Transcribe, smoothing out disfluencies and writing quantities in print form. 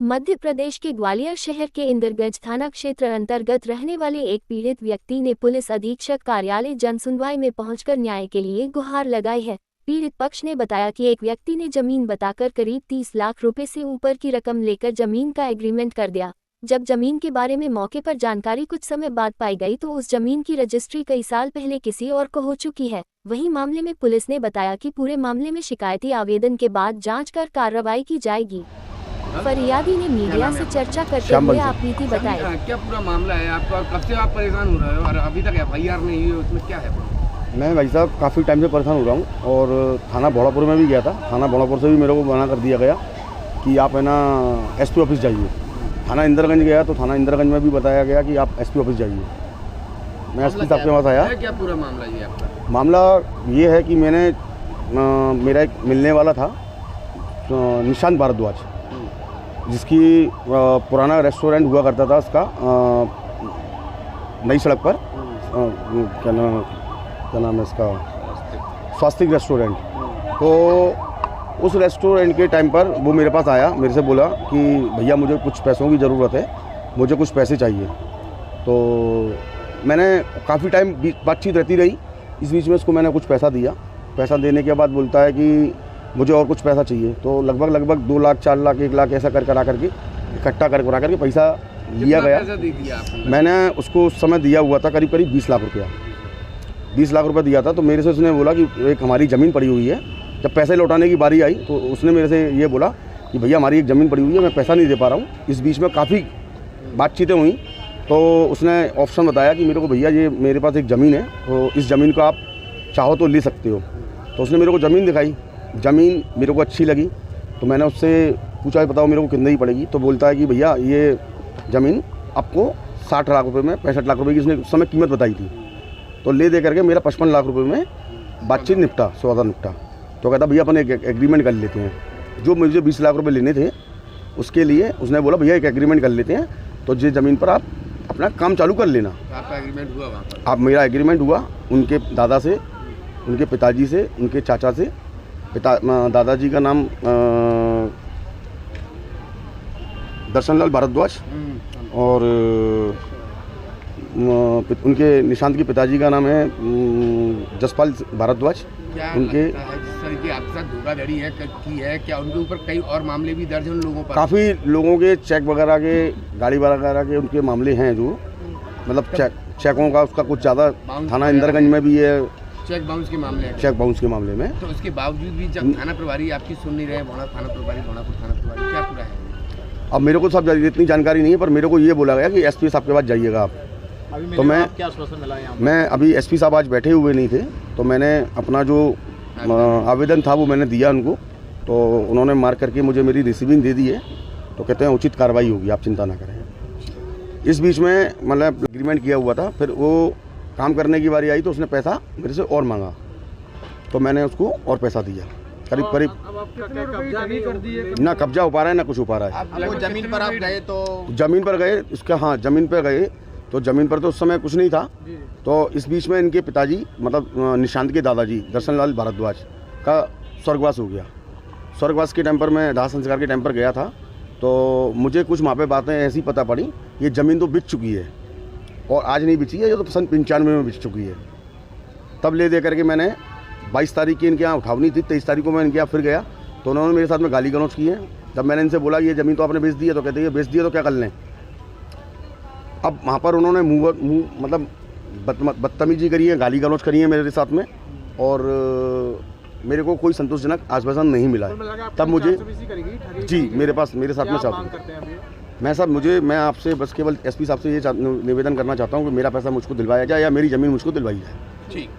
मध्य प्रदेश के ग्वालियर शहर के इंदरगंज थाना क्षेत्र अंतर्गत रहने वाले एक पीड़ित व्यक्ति ने पुलिस अधीक्षक कार्यालय जनसुनवाई में पहुंचकर न्याय के लिए गुहार लगाई है। पीड़ित पक्ष ने बताया कि एक व्यक्ति ने जमीन बताकर करीब 30 लाख रुपए से ऊपर की रकम लेकर जमीन का एग्रीमेंट कर दिया। जब जमीन के बारे में मौके पर जानकारी कुछ समय बाद पाई गई तो उस जमीन की रजिस्ट्री कई साल पहले किसी और को हो चुकी है। वहीं मामले में पुलिस ने बताया कि पूरे मामले में शिकायती आवेदन के बाद जांच कर कार्रवाई की जाएगी। फरियादी ने मीडिया से चर्चा करते हुए आपनीति बताई। क्या पूरा मामला है आपका और कब से आप परेशान हो रहे हो और अभी तक FIR नहीं हुई, उसमें क्या है? मैं भाई साहब काफ़ी टाइम से परेशान हो रहा हूँ और थाना भोड़ापुर में भी गया था। थाना भोड़ापुर से भी मेरे को मना कर दिया गया कि आप है ना SP ऑफिस जाइए। थाना इंदरगंज गया तो थाना इंदरगंज में भी बताया गया कि आप SP ऑफिस जाइए। मैं SP साहब के पास आया। क्या पूरा मामला ये आपका? मामला ये है कि मैंने मेरा एक मिलने वाला था निशांत भारद्वाज, जिसकी पुराना रेस्टोरेंट हुआ करता था उसका नई सड़क पर, क्या नाम है इसका, स्वास्तिक रेस्टोरेंट। तो उस रेस्टोरेंट के टाइम पर वो मेरे पास आया, मेरे से बोला कि भैया मुझे कुछ पैसों की ज़रूरत है, मुझे कुछ पैसे चाहिए। तो मैंने काफ़ी टाइम बातचीत रहती रही। इस बीच में उसको मैंने कुछ पैसा दिया। पैसा देने के बाद बोलता है कि मुझे और कुछ पैसा चाहिए। तो लगभग 2 लाख 4 लाख 1 लाख ऐसा करा करके इकट्ठा करा करके पैसा लिया गया। पैसा दे दिया आपने? मैंने उसको उस समय दिया हुआ था करीब 20 लाख रुपया। 20 लाख रुपया दिया था। तो मेरे से उसने बोला कि एक हमारी ज़मीन पड़ी हुई है। जब पैसे लौटाने की बारी आई तो उसने मेरे से ये बोला कि भैया हमारी एक ज़मीन पड़ी हुई है, मैं पैसा नहीं दे पा रहा हूँ। इस बीच में काफ़ी बातचीतें हुई तो उसने ऑप्शन बताया कि मेरे को भैया ये मेरे पास एक ज़मीन है, तो इस ज़मीन को आप चाहो तो ले सकते हो। तो उसने मेरे को ज़मीन दिखाई। ज़मीन मेरे को अच्छी लगी तो मैंने उससे पूछा बताओ मेरे को कितने की पड़ेगी। तो बोलता है कि भैया ये ज़मीन आपको 60 लाख रुपए में 65 लाख रुपए की उसने उस समय कीमत बताई थी। तो ले दे करके मेरा 55 लाख रुपए में बातचीत निपटा, सौदा निपटा। तो कहता भैया अपन एक एग्रीमेंट कर लेते हैं। जो मुझे 20 लाख रुपए लेने थे उसके लिए उसने बोला भैया एक एग्रीमेंट कर लेते हैं, तो जिस ज़मीन पर आप अपना काम चालू कर लेना। आपका एग्रीमेंट हुआ वहाँ पर? आप मेरा एग्रीमेंट हुआ उनके दादा से, उनके पिताजी से, उनके चाचा से। दादाजी का नाम दर्शनलाल भारद्वाज और उनके निशांत के पिताजी का नाम है जसपाल भारद्वाज। उनके सर की आपके साथ धोखाधड़ी है की है क्या? उनके ऊपर कई और मामले भी दर्ज हैं उन लोगों पर? काफ़ी लोगों के चेक वगैरह के, गाड़ी वगैरह के उनके मामले हैं, जो मतलब चेकों का उसका कुछ ज़्यादा। थाना इंदरगंज में भी है चेक बाउंस के मामले हैं। चेक बाउंस के मामले में। तो उसके बावजूद भी जब थाना प्रभारी आपकी सुन नहीं रहे, थाना प्रभारी भोड़ापुर थाना प्रभारी, क्या पूरा है? अब मेरे को सब इतनी जानकारी नहीं है, पर मेरे को ये बोला गया कि SP साहब के पास जाइएगा आप। तो मैं क्या आश्वासन मिला यहाँ? मैं अभी SP साहब आज बैठे हुए नहीं थे, तो मैंने अपना जो आवेदन था वो मैंने दिया उनको। तो उन्होंने मार्क करके मुझे मेरी रिसीविंग दे दी है। तो कहते हैं उचित कार्रवाई होगी, आप चिंता ना करें। इस बीच में मतलब एग्रीमेंट किया हुआ था, फिर वो काम करने की बारी आई तो उसने पैसा मेरे से और मांगा, तो मैंने उसको और पैसा दिया करीब ना कब्जा हो पा रहा है ना कुछ हो पा रहा है। वो जमीन पर आप गए तो? जमीन पर गए उसका, हाँ जमीन पर गए तो जमीन पर तो उस समय कुछ नहीं था। तो इस बीच में इनके पिताजी मतलब निशांत के दादाजी दर्शनलाल भारद्वाज का स्वर्गवास हो गया। स्वर्गवास के टाइम पर मैं दाह संस्कार के टाइम पर गया था, तो मुझे कुछ वहाँ पे बातें ऐसी पता पड़ी, ये ज़मीन तो बिक चुकी है और आज नहीं बिची है, ये तो सन 95 में बिक चुकी है। तब ले दे करके मैंने 22 तारीख की इनके यहाँ उठावनी थी, 23 तारीख को मैं इनके यहाँ फिर गया तो उन्होंने मेरे साथ में गाली गलौज की है। जब मैंने इनसे बोला ये ज़मीन तो आपने बेच दी है, तो कहते हैं बेच दिया तो क्या कर लें। अब वहाँ पर उन्होंने मुँह मतलब बदतमीजी करी है, गाली गलौज करी है मेरे साथ में, और मेरे को कोई संतोषजनक आश्वासन नहीं मिला है। तब मुझे जी मेरे साथ में चाहता मैं साहब मैं आपसे बस केवल SP साहब से ये निवेदन करना चाहता हूँ कि मेरा पैसा मुझको दिलवाया जाए या मेरी ज़मीन मुझको दिलवाई जाए। ठीक।